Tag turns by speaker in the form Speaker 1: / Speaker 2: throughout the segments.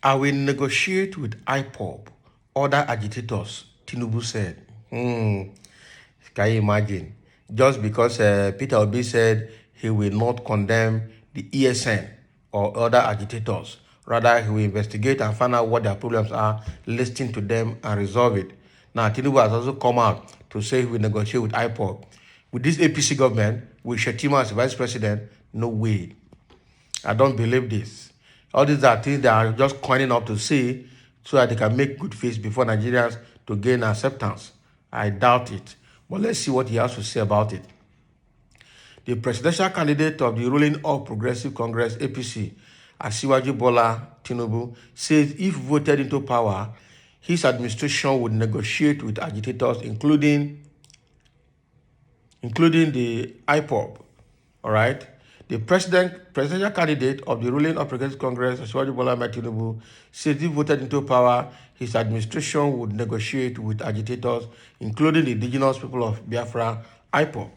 Speaker 1: I will negotiate with IP0B, other agitators, Tinubu said. Can you imagine? Just because Peter Obi said he will not condemn the ESN or other agitators. Rather, he will investigate and find out what their problems are, listen to them and resolve it. Now, Tinubu has also come out to say he will negotiate with IP0B. With this APC government, with Shettima as vice president, no way. I don't believe this. All these are things they are just coining up to say so that they can make good face before Nigerians to gain acceptance. I doubt it. But let's see what he has to say about it. The presidential candidate of the ruling All Progressive Congress, APC, Asiwaju Bola Tinubu, says if voted into power, his administration would negotiate with agitators, including the IP0B. All right? The presidential candidate of the ruling All Progressive Congress, Asiwaju Bola Tinubu, says if voted into power, his administration would negotiate with agitators, including the indigenous people of Biafra, IP0B.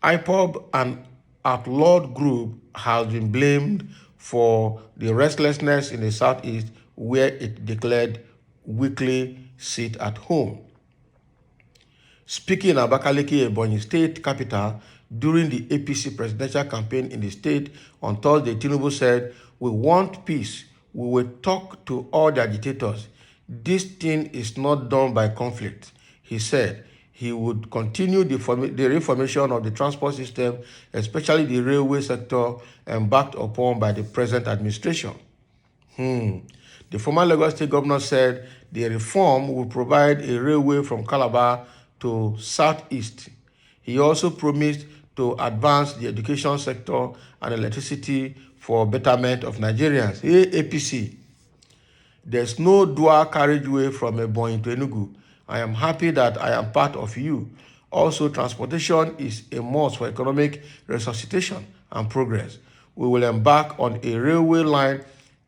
Speaker 1: IP0B, an outlawed group, has been blamed for the restlessness in the southeast, where it declared weekly sit at home. Speaking in Abakaliki, Ebonyi State capital, during the APC presidential campaign in the state on Thursday, Tinubu said, "We want peace. We will talk to all the agitators. This thing is not done by conflict." He said he would continue the reformation of the transport system, especially the railway sector, embarked upon by the present administration. The former Lagos State governor said the reform will provide a railway from Calabar to southeast. He also promised to advance the education sector and electricity for betterment of Nigerians. Hey, APC, there's no dual carriageway from Ebonyi to Enugu. I am happy that I am part of you. Also, transportation is a must for economic resuscitation and progress. We will embark on a railway line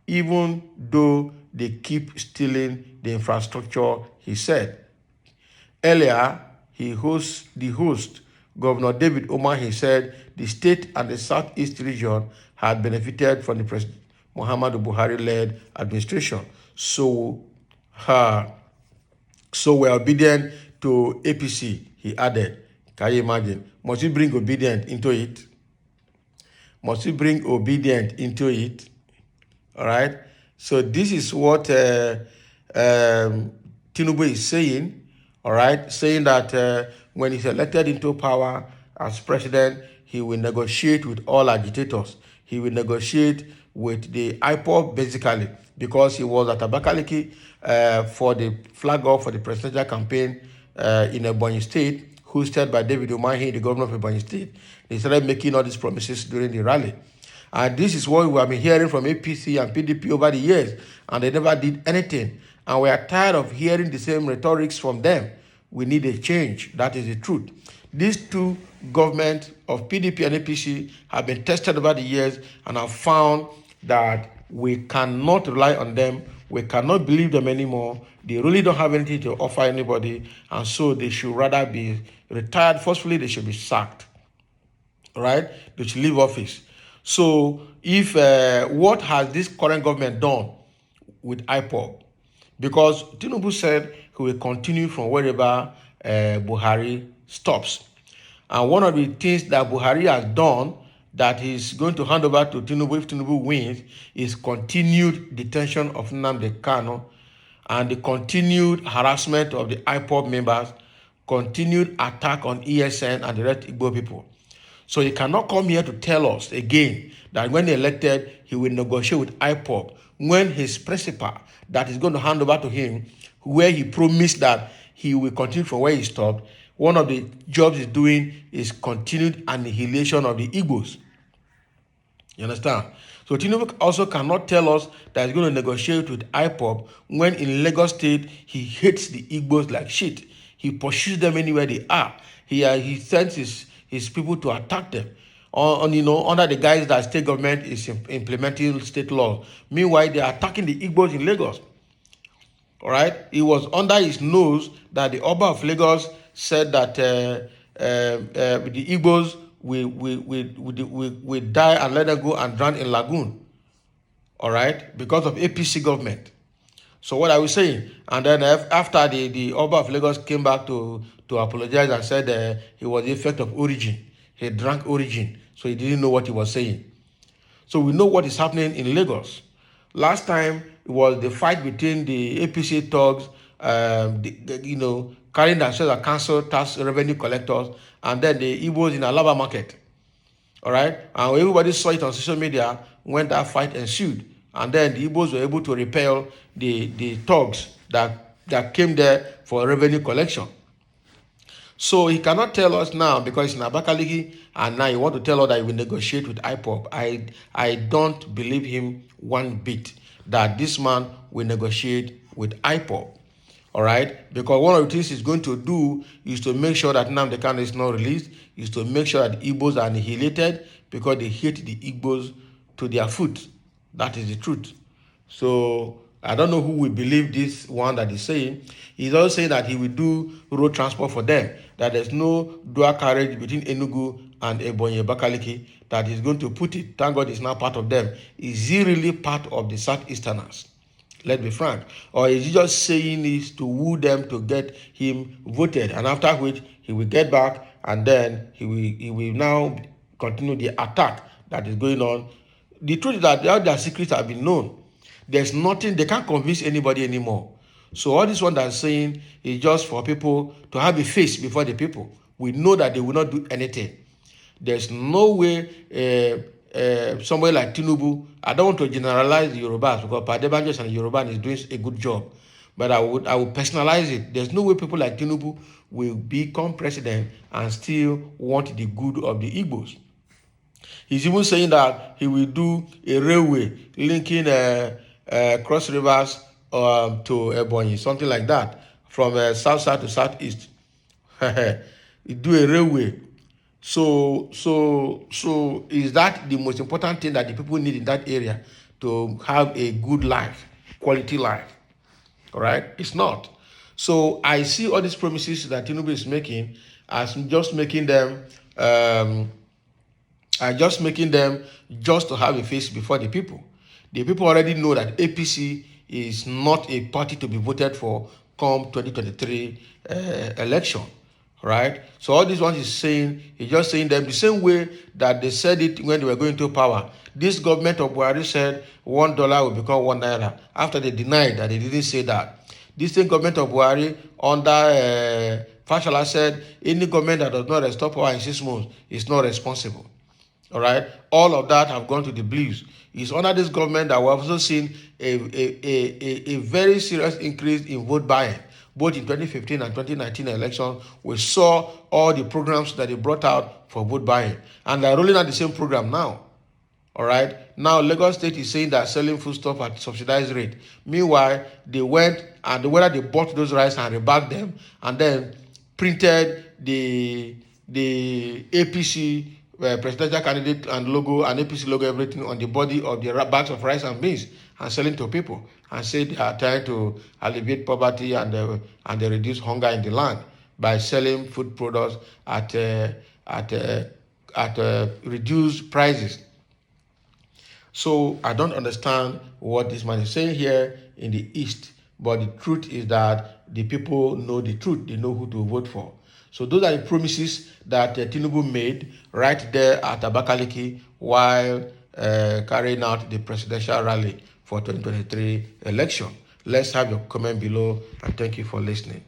Speaker 1: even though they keep stealing the infrastructure, he said. Earlier, the host, Governor David Umahi, said the state and the southeast region had benefited from the President Muhammadu Buhari-led administration. So we're obedient to APC, he added. Can you imagine? Must we bring obedient into it? Must we bring obedient into it? All right? So this is what Tinubu is saying. All right, saying that when he's elected into power as president, he will negotiate with all agitators. He will negotiate with the IP0B basically, because he was at Abakaliki for the flag off for the presidential campaign in Ebonyi State, hosted by David Umahi, the governor of Ebonyi State. They started making all these promises during the rally. And this is what we have been hearing from APC and PDP over the years, and they never did anything. And we are tired of hearing the same rhetorics from them. We need a change. That is the truth. These two governments of PDP and APC have been tested over the years and have found that we cannot rely on them. We cannot believe them anymore. They really don't have anything to offer anybody. And so they should rather be retired. Forcefully, they should be sacked. All right? They should leave office. So if what has this current government done with IP0B? Because Tinubu said he will continue from wherever Buhari stops. And one of the things that Buhari has done that he's going to hand over to Tinubu if Tinubu wins is continued detention of Nnamdi Kanu and the continued harassment of the IP0B members, continued attack on ESN and the rest Igbo people. So he cannot come here to tell us again that when elected, he will negotiate with IP0B when his principal that is going to hand over to him, where he promised that he will continue from where he stopped, one of the jobs he's doing is continued annihilation of the Igbos. You understand? So Tinubu also cannot tell us that he's going to negotiate with IP0B when in Lagos State he hates the Igbos like shit. He pursues them anywhere they are. He sends his people to attack them. Under the guise that state government is implementing state laws. Meanwhile, they are attacking the Igbos in Lagos. All right? It was under his nose that the Oba of Lagos said that the Igbos we die and let them go and drown in lagoon. All right, because of APC government. So what are we saying? And then after the Oba of Lagos came back to apologize and said he was the effect of origin. He drank origin, so he didn't know what he was saying. So we know what is happening in Lagos. Last time it was the fight between the APC thugs, carrying themselves as council tax revenue collectors, and then the Igbos in Alaba market. All right, and everybody saw it on social media when that fight ensued, and then the Igbos were able to repel the thugs that came there for revenue collection. So he cannot tell us now because it's in Abakaliki, and now he want to tell us that he will negotiate with IPOB. I don't believe him one bit that this man will negotiate with IPOB. All right, because one of the things he's going to do is to make sure that Nnamdi Kanu is not released, is to make sure that Igbos are annihilated because they hate the Igbos to their foot. That is the truth. So I don't know who will believe this one that he's saying. He's also saying that he will do road transport for them, that there's no dual carriage between Enugu and Ebonyi Abakaliki, that he's going to put it. Thank God he's now part of them. Is he really part of the Southeasterners? Let's be frank. Or is he just saying this to woo them to get him voted, and after which he will get back and then he will now continue the attack that is going on. The truth is that all their secrets have been known. There's nothing, they can't convince anybody anymore. So all this one that's saying is just for people to have a face before the people. We know that they will not do anything. There's no way somebody like Tinubu, I don't want to generalize the Yorubas because Padebanjos and Yoruba is doing a good job, but I would personalize it. There's no way people like Tinubu will become president and still want the good of the Igbos. He's even saying that he will do a railway linking Cross Rivers to Ebonyi, something like that, from south side to southeast. He do a railway. So is that the most important thing that the people need in that area to have a good life, quality life? All right, it's not. So I see all these promises that Tinubu is making as just making them just to have a face before the people. The people already know that APC is not a party to be voted for come 2023 election, right? So all these ones is saying, he's just saying them the same way that they said it when they were going to power. This government of Buhari said $1 will become $1 after they denied that they didn't say that. This same government of Buhari under Fashola said any government that does not restore power in 6 months is not responsible. All right, all of that have gone to the blues. It's under this government that we've also seen a very serious increase in vote buying. Both in 2015 and 2019 election, we saw all the programs that they brought out for vote buying. And they're rolling out the same program now. All right, now Lagos State is saying they're selling foodstuff at subsidized rate. Meanwhile, they went and whether they bought those rice and rebagged them and then printed the APC presidential candidate and logo and APC logo, everything on the body of the bags of rice and beans and selling to people and say they are trying to alleviate poverty and they reduce hunger in the land by selling food products at reduced prices. So I don't understand what this man is saying here in the East, but the truth is that the people know the truth. They know who to vote for. So those are the promises that Tinubu made right there at Abakaliki while carrying out the presidential rally for 2023 election. Let's have your comment below and thank you for listening.